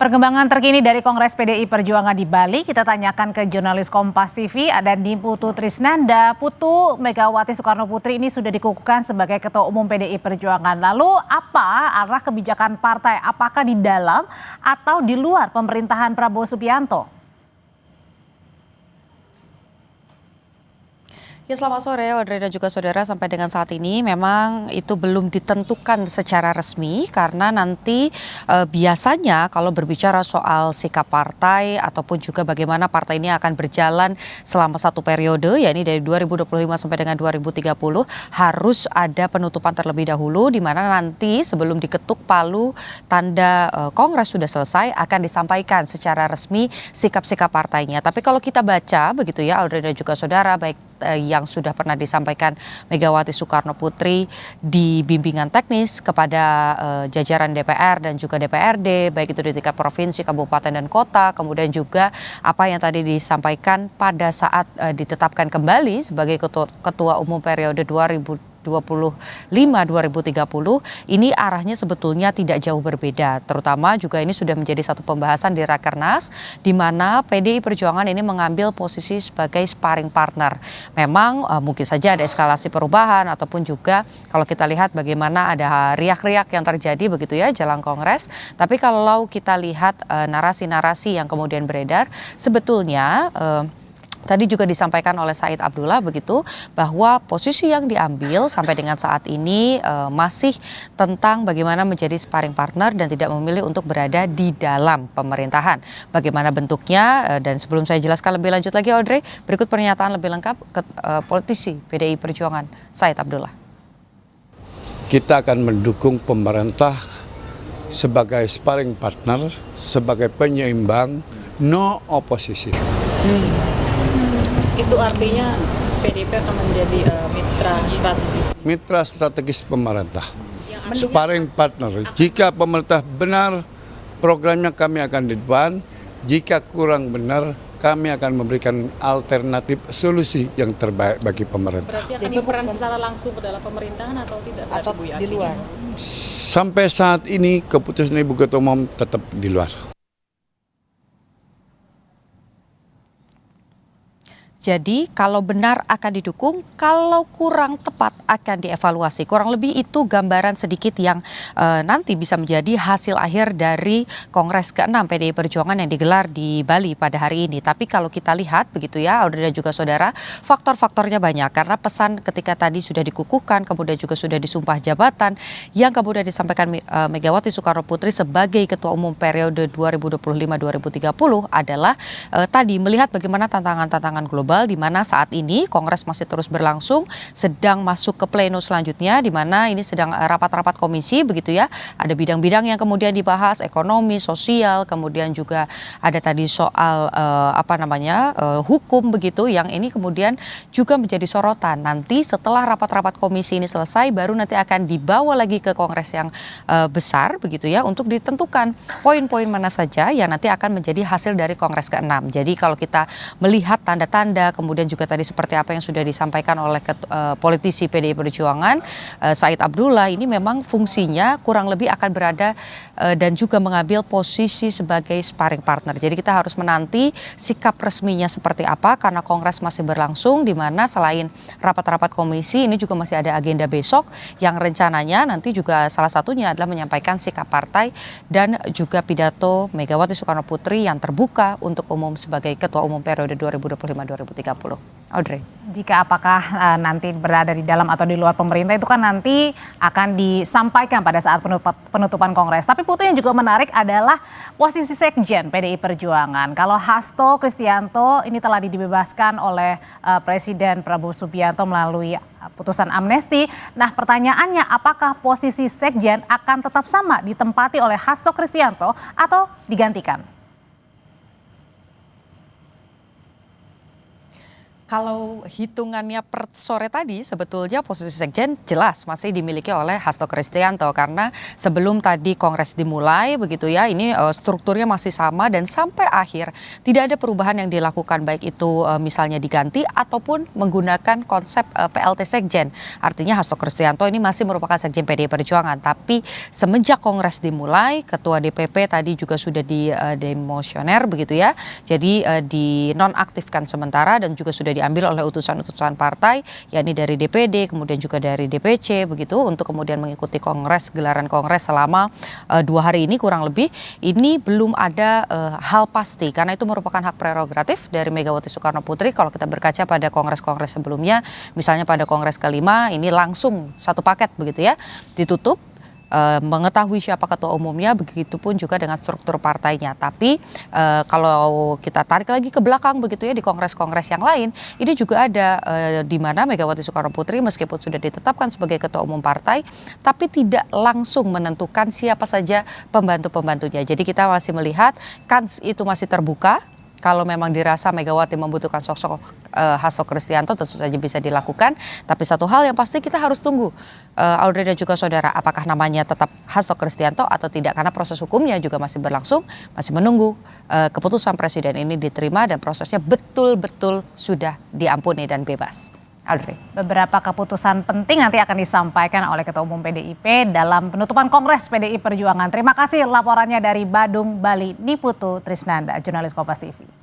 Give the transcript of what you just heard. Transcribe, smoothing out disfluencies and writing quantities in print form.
Perkembangan terkini dari Kongres PDI Perjuangan di Bali, kita tanyakan ke jurnalis Kompas TV, ada Putu Trisnanda. Putu, Megawati Soekarno Putri ini sudah dikukuhkan sebagai Ketua Umum PDI Perjuangan. Lalu apa arah kebijakan partai? Apakah di dalam atau di luar pemerintahan Prabowo Subianto? Ya, selamat sore Audrey dan juga saudara. Sampai dengan saat ini memang itu belum ditentukan secara resmi karena nanti biasanya kalau berbicara soal sikap partai ataupun juga bagaimana partai ini akan berjalan selama satu periode, yakni dari 2025 sampai dengan 2030, harus ada penutupan terlebih dahulu di mana nanti sebelum diketuk palu tanda Kongres sudah selesai akan disampaikan secara resmi sikap-sikap partainya. Tapi kalau kita baca begitu ya Audrey dan juga saudara, baik yang sudah pernah disampaikan Megawati Soekarno Putri di bimbingan teknis kepada jajaran DPR dan juga DPRD, baik itu di tingkat provinsi, kabupaten dan kota, kemudian juga apa yang tadi disampaikan pada saat ditetapkan kembali sebagai Ketua Umum periode 2025-2030, ini arahnya sebetulnya tidak jauh berbeda. Terutama juga ini sudah menjadi satu pembahasan di Rakernas, di mana PDI Perjuangan ini mengambil posisi sebagai sparring partner. Memang mungkin saja ada eskalasi perubahan ataupun juga kalau kita lihat bagaimana ada riak-riak yang terjadi begitu ya jelang Kongres. Tapi kalau kita lihat narasi-narasi yang kemudian beredar, sebetulnya tadi juga disampaikan oleh Said Abdullah begitu bahwa posisi yang diambil sampai dengan saat ini masih tentang bagaimana menjadi sparring partner dan tidak memilih untuk berada di dalam pemerintahan. Bagaimana bentuknya dan sebelum saya jelaskan lebih lanjut lagi Audrey, berikut pernyataan lebih lengkap politisi PDI Perjuangan Said Abdullah. Kita akan mendukung pemerintah sebagai sparring partner, sebagai penyeimbang, no oposisi. Itu artinya PDIP akan menjadi mitra strategis. Mitra strategis pemerintah, sparring partner. Jika pemerintah benar, programnya kami akan di depan. Jika kurang benar, kami akan memberikan alternatif solusi yang terbaik bagi pemerintah. Berarti akan berperan secara langsung ke dalam pemerintahan atau tidak? Atau di luar? Sampai saat ini keputusan Ibu Ketua Umum tetap di luar. Jadi kalau benar akan didukung, kalau kurang tepat akan dievaluasi. Kurang lebih itu gambaran sedikit yang nanti bisa menjadi hasil akhir dari Kongres ke-6 PDI Perjuangan yang digelar di Bali pada hari ini. Tapi kalau kita lihat begitu ya Audrey dan juga saudara, faktor-faktornya banyak. Karena pesan ketika tadi sudah dikukuhkan, kemudian juga sudah disumpah jabatan, yang kemudian disampaikan Megawati Soekarno Putri sebagai Ketua Umum periode 2025-2030 adalah tadi melihat bagaimana tantangan-tantangan global, di mana saat ini Kongres masih terus berlangsung, sedang masuk ke pleno selanjutnya, di mana ini sedang rapat-rapat komisi begitu ya. Ada bidang-bidang yang kemudian dibahas, ekonomi, sosial, kemudian juga ada tadi soal hukum begitu, yang ini kemudian juga menjadi sorotan. Nanti setelah rapat-rapat komisi ini selesai, baru nanti akan dibawa lagi ke Kongres yang besar begitu ya, untuk ditentukan poin-poin mana saja yang nanti akan menjadi hasil dari Kongres ke-6. Jadi kalau kita melihat tanda-tanda, kemudian juga tadi seperti apa yang sudah disampaikan oleh politisi PDI Perjuangan Said Abdullah, ini memang fungsinya kurang lebih akan berada dan juga mengambil posisi sebagai sparring partner. Jadi kita harus menanti sikap resminya seperti apa, karena Kongres masih berlangsung, di mana selain rapat-rapat komisi ini juga masih ada agenda besok yang rencananya nanti juga salah satunya adalah menyampaikan sikap partai dan juga pidato Megawati Soekarno Putri yang terbuka untuk umum sebagai Ketua Umum periode 2025-2030. Audrey. Jika apakah nanti berada di dalam atau di luar pemerintah itu kan nanti akan disampaikan pada saat penutupan Kongres. Tapi Putu yang juga menarik adalah posisi Sekjen PDI Perjuangan. Kalau Hasto Kristianto ini telah dibebaskan oleh Presiden Prabowo Subianto melalui putusan amnesti. Nah, pertanyaannya apakah posisi Sekjen akan tetap sama ditempati oleh Hasto Kristianto atau digantikan? Kalau hitungannya per sore tadi sebetulnya posisi sekjen jelas masih dimiliki oleh Hasto Kristianto karena sebelum tadi kongres dimulai begitu ya, ini strukturnya masih sama dan sampai akhir tidak ada perubahan yang dilakukan, baik itu misalnya diganti ataupun menggunakan konsep PLT sekjen. Artinya Hasto Kristianto ini masih merupakan sekjen PDI Perjuangan, tapi semenjak kongres dimulai ketua DPP tadi juga sudah demosioner begitu ya. Jadi dinonaktifkan sementara dan juga sudah diambil oleh utusan-utusan partai, yakni dari DPD, kemudian juga dari DPC begitu, untuk kemudian mengikuti kongres, gelaran kongres selama 2 hari ini kurang lebih. Ini belum ada hal pasti karena itu merupakan hak prerogatif dari Megawati Soekarno Putri. Kalau kita berkaca pada kongres-kongres sebelumnya, misalnya pada kongres kelima ini langsung satu paket begitu ya, ditutup. Mengetahui siapa ketua umumnya, begitupun juga dengan struktur partainya. Tapi kalau kita tarik lagi ke belakang begitu ya, di kongres-kongres yang lain, ini juga ada di mana Megawati Soekarno Putri meskipun sudah ditetapkan sebagai ketua umum partai, tapi tidak langsung menentukan siapa saja pembantu-pembantunya. Jadi kita masih melihat kans itu masih terbuka. Kalau memang dirasa Megawati membutuhkan sosok Hasto Kristianto, tentu saja bisa dilakukan. Tapi satu hal yang pasti kita harus tunggu, Audrey dan juga saudara, apakah namanya tetap Hasto Kristianto atau tidak. Karena proses hukumnya juga masih berlangsung, masih menunggu keputusan presiden ini diterima dan prosesnya betul-betul sudah diampuni dan bebas. Audrey. Beberapa keputusan penting nanti akan disampaikan oleh Ketua Umum PDIP dalam penutupan Kongres PDI Perjuangan. Terima kasih laporannya dari Badung, Bali, Niputu Trisnanda, jurnalis Kompas TV.